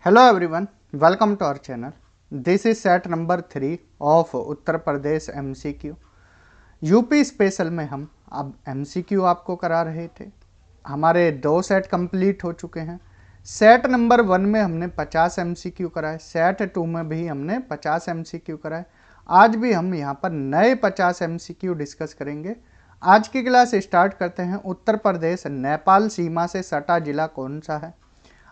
Hello everyone, welcome to our channel. This is set number 3 of Uttar Pradesh MCQ. UP special में हम अब MCQ आपको करा रहे थे। हमारे 2 सेट कंप्लीट हो चुके हैं। सेट नंबर 1 में हमने 50 MCQ कराए, सेट 2 में भी हमने 50 MCQ कराए। आज भी हम यहाँ पर नए 50 MCQ डिस्कस करेंगे। आज की क्लास स्टार्ट करते हैं। उत्तर प्रदेश नेपाल सीमा से सटा जिला कौन सा है?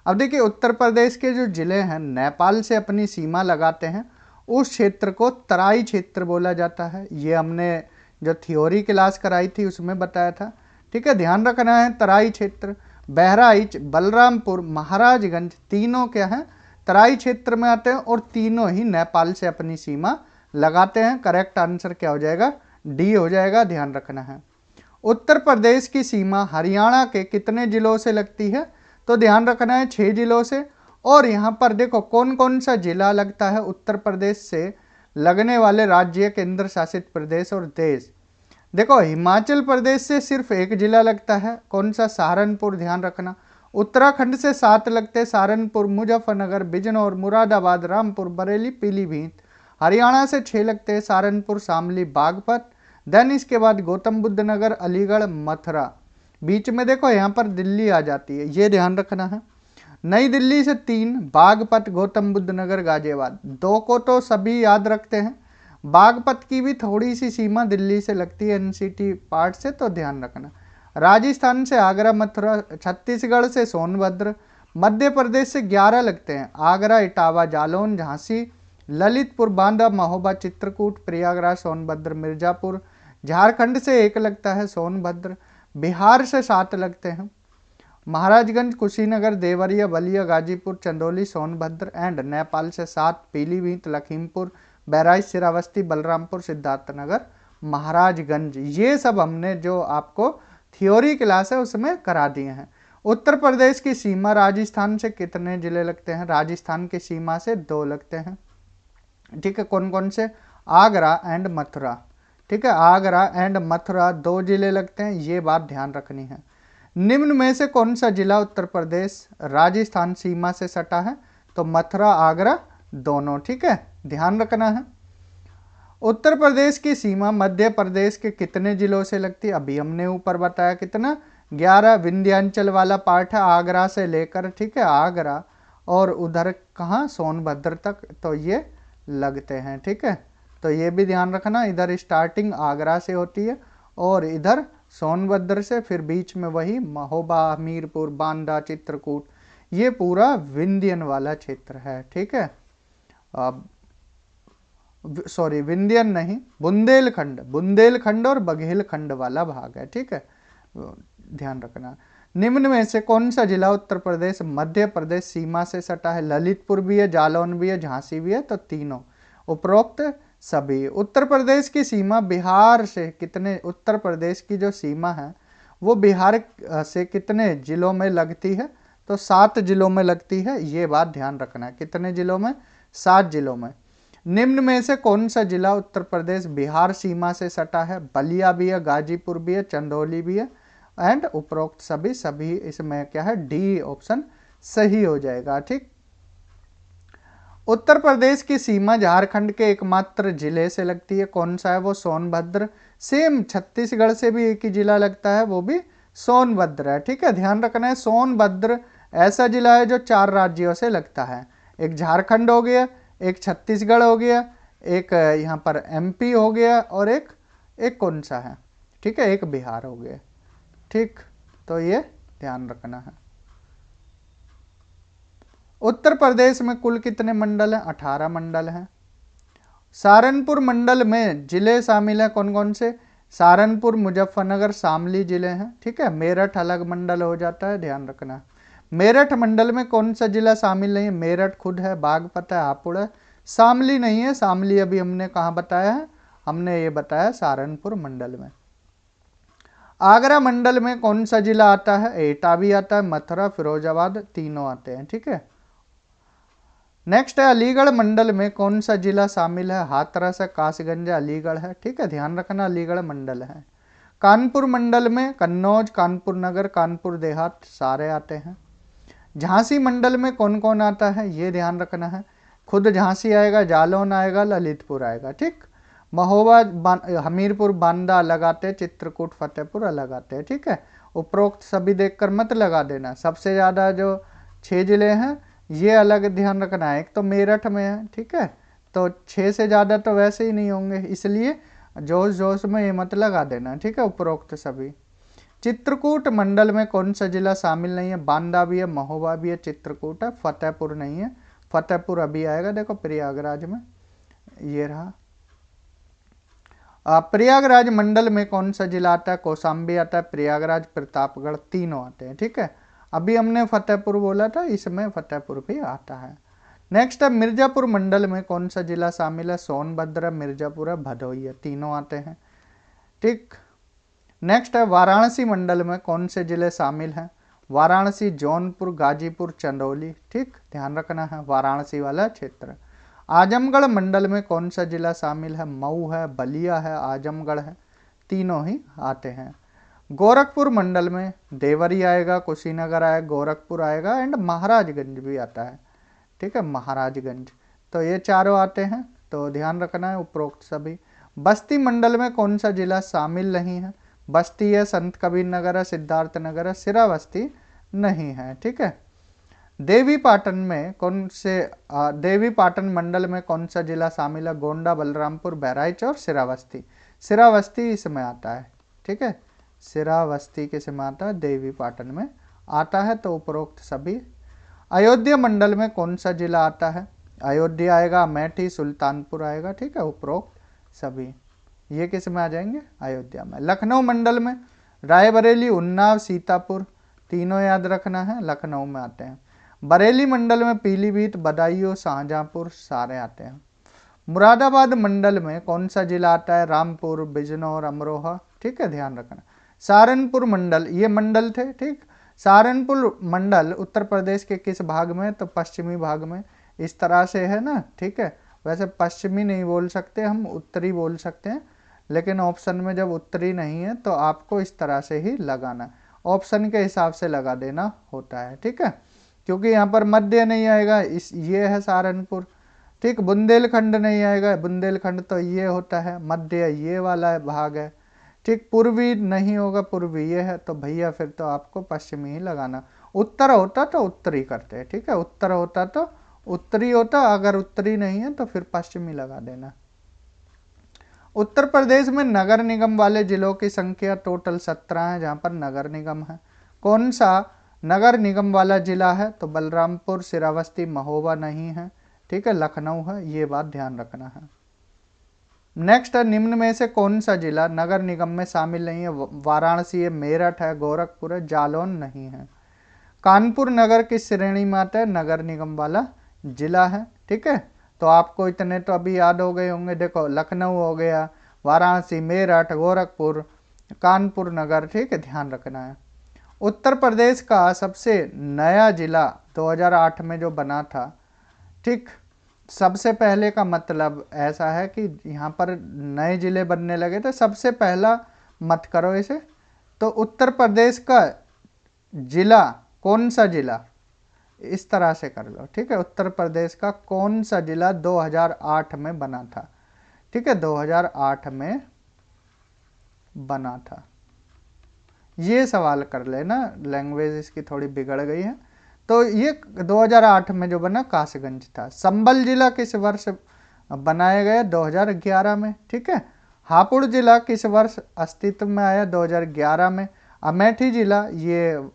अब देखिए, उत्तर प्रदेश के जो जिले हैं नेपाल से अपनी सीमा लगाते हैं, उस क्षेत्र को तराई क्षेत्र बोला जाता है। ये हमने जो थ्योरी क्लास कराई थी उसमें बताया था। ठीक है, ध्यान रखना है। तराई क्षेत्र, बहराइच, बलरामपुर, महाराजगंज तीनों क्या हैं? तराई क्षेत्र में आते हैं और तीनों ही नेपाल से अपनी सीमा लगाते हैं। करेक्ट आंसर क्या हो जाएगा? डी हो जाएगा। ध्यान रखना है। उत्तर प्रदेश की सीमा हरियाणा के कितने जिलों से लगती है? तो ध्यान रखना है 6 जिलों से। और यहाँ पर देखो कौन कौन सा जिला लगता है उत्तर प्रदेश से लगने वाले राज्य, केंद्र शासित प्रदेश और देश। देखो, हिमाचल प्रदेश से सिर्फ एक जिला लगता है। कौन सा? सहारनपुर। ध्यान रखना। उत्तराखंड से 7 लगते हैं, सहारनपुर, मुजफ्फरनगर, बिजनौर, मुरादाबाद, रामपुर, बरेली, पीलीभीत। हरियाणा से 6 लगते हैं, सहारनपुर, शामली, बागपत। देन इसके बाद गौतम बुद्ध नगर, अलीगढ़, मथुरा। बीच में देखो यहाँ पर दिल्ली आ जाती है, ये ध्यान रखना है। नई दिल्ली से 3, बागपत, गौतम बुद्ध नगर, गाजियाबाद। 2 को तो सभी याद रखते हैं। बागपत की भी थोड़ी सी सीमा दिल्ली से लगती है, एनसीटी पार्ट से, तो ध्यान रखना। राजस्थान से आगरा, मथुरा। छत्तीसगढ़ से सोनभद्र। मध्य प्रदेश से 11 लगते हैं, आगरा, इटावा, जालौन, झांसी, ललितपुर, बांदा, महोबा, चित्रकूट, प्रयागराज, सोनभद्र, मिर्जापुर। झारखंड से 1 लगता है, सोनभद्र। बिहार से 7 लगते हैं, महाराजगंज, कुशीनगर, देवरिया, बलिया, गाजीपुर, चंदौली, सोनभद्र। एंड नेपाल से 7, पीलीभीत, लखीमपुर, बहराइच, श्रावस्ती, बलरामपुर, सिद्धार्थनगर, महाराजगंज। ये सब हमने जो आपको थ्योरी क्लास है उसमें करा दिए हैं। उत्तर प्रदेश की सीमा राजस्थान से कितने जिले लगते हैं? राजस्थान की सीमा से 2 लगते हैं। ठीक है, कौन कौन से? आगरा एंड मथुरा। ठीक है, आगरा एंड मथुरा 2 जिले लगते हैं, ये बात ध्यान रखनी है। निम्न में से कौन सा जिला उत्तर प्रदेश राजस्थान सीमा से सटा है? तो मथुरा, आगरा दोनों। ठीक है, ध्यान रखना है। उत्तर प्रदेश की सीमा मध्य प्रदेश के कितने जिलों से लगती है? अभी हमने ऊपर बताया कितना, 11। विंध्याचल वाला पार्ट है, आगरा से लेकर, ठीक है, आगरा और उधर कहाँ, सोनभद्र तक, तो ये लगते हैं। ठीक है, तो ये भी ध्यान रखना। इधर स्टार्टिंग आगरा से होती है और इधर सोनभद्र से, फिर बीच में वही महोबा, हमीरपुर, बांदा, चित्रकूट, ये पूरा विंध्यन वाला क्षेत्र है। ठीक है, अब सॉरी, विंध्यन नहीं, बुंदेलखंड, बुंदेलखंड और बघेलखंड वाला भाग है। ठीक है, ध्यान रखना। निम्न में से कौन सा जिला उत्तर प्रदेश मध्य प्रदेश सीमा से सटा है? ललितपुर भी है, जालौन भी है, झांसी भी है, तो तीनों उपरोक्त सभी। उत्तर प्रदेश की सीमा बिहार से कितने, उत्तर प्रदेश की जो सीमा है वो बिहार से कितने जिलों में लगती है? तो 7 जिलों में लगती है, ये बात ध्यान रखना है। कितने जिलों में? 7 जिलों में। निम्न में से कौन सा जिला उत्तर प्रदेश बिहार सीमा से सटा है? बलिया भी है, गाजीपुर भी है, चंदौली भी है एंड उपरोक्त सभी। सभी इसमें क्या है? डी ऑप्शन सही हो जाएगा। ठीक, उत्तर प्रदेश की सीमा झारखंड के एकमात्र जिले से लगती है, कौन सा है? वो सोनभद्र। सेम छत्तीसगढ़ से भी एक ही जिला लगता है, वो भी सोनभद्र है। ठीक है, ध्यान रखना है। सोनभद्र ऐसा जिला है जो 4 राज्यों से लगता है। एक झारखंड हो गया, एक छत्तीसगढ़ हो गया, एक यहाँ पर एमपी हो गया और एक कौन सा है? ठीक है, एक बिहार हो गया। ठीक, तो ये ध्यान रखना है। उत्तर प्रदेश में कुल कितने मंडल हैं? 18 मंडल हैं। सहारनपुर मंडल में जिले शामिल हैं, कौन कौन से? सहारनपुर, मुजफ्फरनगर, शामली जिले हैं। ठीक है, मेरठ अलग मंडल हो जाता है, ध्यान रखना। मेरठ मंडल में कौन सा जिला शामिल नहीं है? मेरठ खुद है, बागपत है, हापुड़ है, शामली नहीं है। शामली अभी हमने कहाँ बताया है? हमने ये बताया सहारनपुर मंडल में। आगरा मंडल में कौन सा जिला आता है? एटा भी आता है, मथुरा, फिरोजाबाद तीनों आते हैं। ठीक है, नेक्स्ट है अलीगढ़ मंडल में कौन सा जिला शामिल है? हाथरस है, कासगंज, अलीगढ़ है। ठीक है, ध्यान रखना, अलीगढ़ मंडल है। कानपुर मंडल में कन्नौज, कानपुर नगर, कानपुर देहात सारे आते हैं। झांसी मंडल में कौन कौन आता है ये ध्यान रखना है। खुद झांसी आएगा, जालौन आएगा, ललितपुर आएगा, ठीक। महोबा, हमीरपुर, बांदा अलग आते हैं, चित्रकूट, फतेहपुर अलग आते हैं, ठीक है। उपरोक्त सभी देखकर मत लगा देना। सबसे ज़्यादा जो 6 जिले हैं ये अलग ध्यान रखना है। एक तो मेरठ में है, ठीक है, तो 6 से ज़्यादा तो वैसे ही नहीं होंगे, इसलिए जोश जोश में ये मत लगा देना, ठीक है। उपरोक्त सभी। चित्रकूट मंडल में कौन सा जिला शामिल नहीं है? बांदा भी है, महोबा भी है, चित्रकूट है, फतेहपुर नहीं है। फतेहपुर अभी आएगा, देखो प्रयागराज में, ये रहा। प्रयागराज मंडल में कौन सा जिला आता है? कौशाम्बी आता है, प्रयागराज, प्रतापगढ़, तीनों आते हैं, ठीक है। अभी हमने फतेहपुर बोला था, इसमें फतेहपुर भी आता है। नेक्स्ट है मिर्जापुर मंडल में कौन सा जिला शामिल है? सोनभद्र, मिर्जापुर, भदोही, तीनों आते हैं, ठीक। नेक्स्ट है वाराणसी मंडल में कौन से जिले शामिल हैं? वाराणसी, जौनपुर, गाजीपुर, चंदौली, ठीक, ध्यान रखना है वाराणसी वाला क्षेत्र। आजमगढ़ मंडल में कौन सा जिला शामिल है? मऊ है, बलिया है, आजमगढ़ है, तीनों ही आते हैं। गोरखपुर मंडल में देवरी आएगा, कुशीनगर आएगा, गोरखपुर आएगा एंड महाराजगंज भी आता है, ठीक है, महाराजगंज। तो ये चारों आते हैं, तो ध्यान रखना है उपरोक्त सभी। बस्ती मंडल में कौन सा जिला शामिल नहीं है? बस्ती है, संत कबीर नगर है, सिद्धार्थ नगर है, सिरावस्ती नहीं है, ठीक है। देवी पाटन में कौन से देवी पाटन मंडल में कौन सा जिला शामिल है? गोंडा, बलरामपुर, बहराइच और सिरावस्ती। सिरावस्ती इसमें आता है, ठीक है, सिरावस्ती किसमें आता है? देवी पाटन में आता है, तो उपरोक्त सभी। अयोध्या मंडल में कौन सा जिला आता है? अयोध्या आएगा, अमेठी, सुल्तानपुर आएगा, ठीक है, उपरोक्त सभी। ये किस में आ जाएंगे? अयोध्या में। लखनऊ मंडल में रायबरेली, उन्नाव, सीतापुर, तीनों याद रखना है, लखनऊ में आते हैं। बरेली मंडल में पीलीभीत, बदायूं, शाहजहांपुर सारे आते हैं। मुरादाबाद मंडल में कौन सा जिला आता है? रामपुर, बिजनौर, अमरोहा, ठीक है, ध्यान रखना। सहारनपुर मंडल, ये मंडल थे, ठीक। सहारनपुर मंडल उत्तर प्रदेश के किस भाग में? तो पश्चिमी भाग में, इस तरह से है ना, ठीक है। वैसे पश्चिमी नहीं बोल सकते हम, उत्तरी बोल सकते हैं, लेकिन ऑप्शन में जब उत्तरी नहीं है तो आपको इस तरह से ही लगाना, ऑप्शन के हिसाब से लगा देना होता है, ठीक है, क्योंकि यहाँ पर मध्य नहीं आएगा, इस ये है सहारनपुर, ठीक। बुंदेलखंड नहीं आएगा, बुंदेलखंड तो ये होता है, मध्य ये वाला भाग है, ठीक। पूर्वी नहीं होगा, पूर्वी ये है, तो भैया फिर तो आपको पश्चिमी ही लगाना। उत्तर होता तो उत्तरी करते, ठीक है, उत्तर होता तो उत्तरी होता, अगर उत्तरी नहीं है तो फिर पश्चिमी लगा देना। उत्तर प्रदेश में नगर निगम वाले जिलों की संख्या टोटल 17 है, जहां पर नगर निगम है। कौन सा नगर निगम वाला जिला है? तो बलरामपुर, सिरावस्ती, महोबा नहीं है, ठीक है, लखनऊ है, ये बात ध्यान रखना है। नेक्स्ट है निम्न में से कौन सा जिला नगर निगम में शामिल नहीं है? वाराणसी है, मेरठ है, गोरखपुर है, जालौन नहीं है। कानपुर नगर किस श्रेणी में आता है? नगर निगम वाला जिला है, ठीक है। तो आपको इतने तो अभी याद हो गए होंगे, देखो लखनऊ हो गया, वाराणसी, मेरठ, गोरखपुर, कानपुर नगर, ठीक है, ध्यान रखना है। उत्तर प्रदेश का सबसे नया जिला 2008 में जो बना था, ठीक, सबसे पहले का मतलब ऐसा है कि यहाँ पर नए जिले बनने लगे थे, सबसे पहला मत करो इसे। तो उत्तर प्रदेश का जिला, कौन सा जिला, इस तरह से कर लो, ठीक है। उत्तर प्रदेश का कौन सा जिला 2008 में बना था, ठीक है, 2008 में बना था, ये सवाल कर लेना, लैंग्वेज इसकी थोड़ी बिगड़ गई है। तो ये 2008 में जो बना कासगंज था। संभल जिला किस वर्ष बनाया गया? 2011 में, ठीक है। हापुड़ जिला किस वर्ष अस्तित्व में आया? 2011 में। अमेठी जिला ये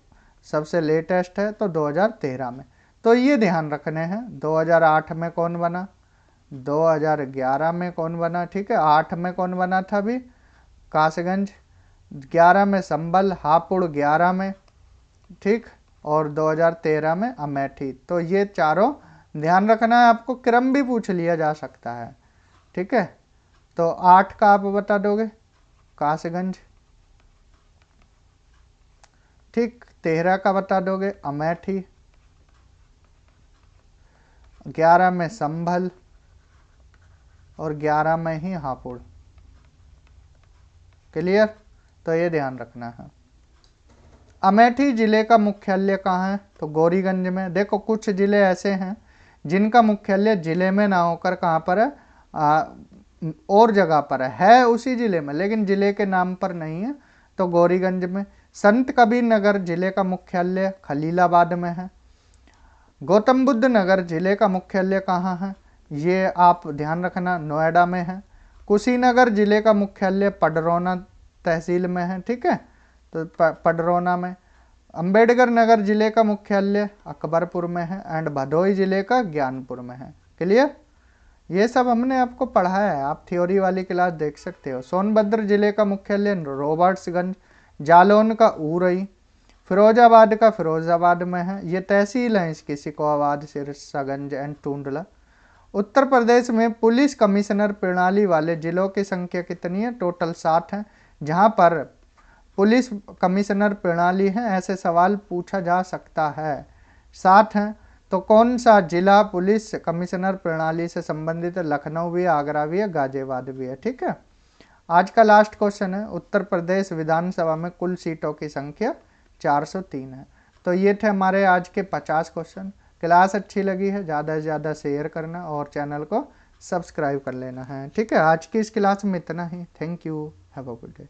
सबसे लेटेस्ट है, तो 2013 में। तो ये ध्यान रखने हैं, 2008 में कौन बना, 2011 में कौन बना, ठीक है। 8 में कौन बना था अभी? कासगंज, 11 में संभल, हापुड़ 11 में, ठीक, और 2013 में अमेठी। तो ये चारों ध्यान रखना है, आपको क्रम भी पूछ लिया जा सकता है, ठीक है। तो 8 का आप बता दोगे कासगंज, ठीक, 13 का बता दोगे अमेठी, 11 में संभल और 11 में ही हापुड़। क्लियर? तो ये ध्यान रखना है। अमेठी जिले का मुख्यालय कहाँ है? तो गौरीगंज में। देखो कुछ जिले ऐसे हैं जिनका मुख्यालय जिले में ना होकर कहाँ पर है, और जगह पर है उसी जिले में, लेकिन जिले के नाम पर नहीं है, तो गौरीगंज में। संत कबीर नगर जिले का मुख्यालय खलीलाबाद में है। गौतम बुद्ध नगर जिले का मुख्यालय कहाँ है? ये आप ध्यान रखना, नोएडा में है। कुशीनगर जिले का मुख्यालय पडरौना तहसील में है, ठीक है, तो पडरौना में। अंबेडकर नगर जिले का मुख्यालय अकबरपुर में है एंड भदोही जिले का ज्ञानपुर में है। क्लियर? ये सब हमने आपको पढ़ाया है, आप थ्योरी वाली क्लास देख सकते हो। सोनभद्र जिले का मुख्यालय रॉबर्ट्सगंज, जालौन का उरई, फिरोजाबाद का फिरोजाबाद में है। ये तहसील है इसकी, सिकोवाबाद, सिरसागंज एंड टूंडला। उत्तर प्रदेश में पुलिस कमिश्नर प्रणाली वाले जिलों की संख्या कितनी है? टोटल 60 है। जहां पर पुलिस कमिश्नर प्रणाली है, ऐसे सवाल पूछा जा सकता है। 60 है। तो कौन सा जिला पुलिस कमिश्नर प्रणाली से संबंधित है? लखनऊ भी है, आगरा भी है, गाजियाबाद भी है, ठीक है। आज का लास्ट क्वेश्चन है, उत्तर प्रदेश विधानसभा में कुल सीटों की संख्या 403 है। तो ये थे हमारे आज के 50 क्वेश्चन। क्लास अच्छी लगी है ज़्यादा से ज़्यादा शेयर करना और चैनल को सब्सक्राइब कर लेना है, ठीक है। आज की इस क्लास में इतना ही। Thank you, have a good day.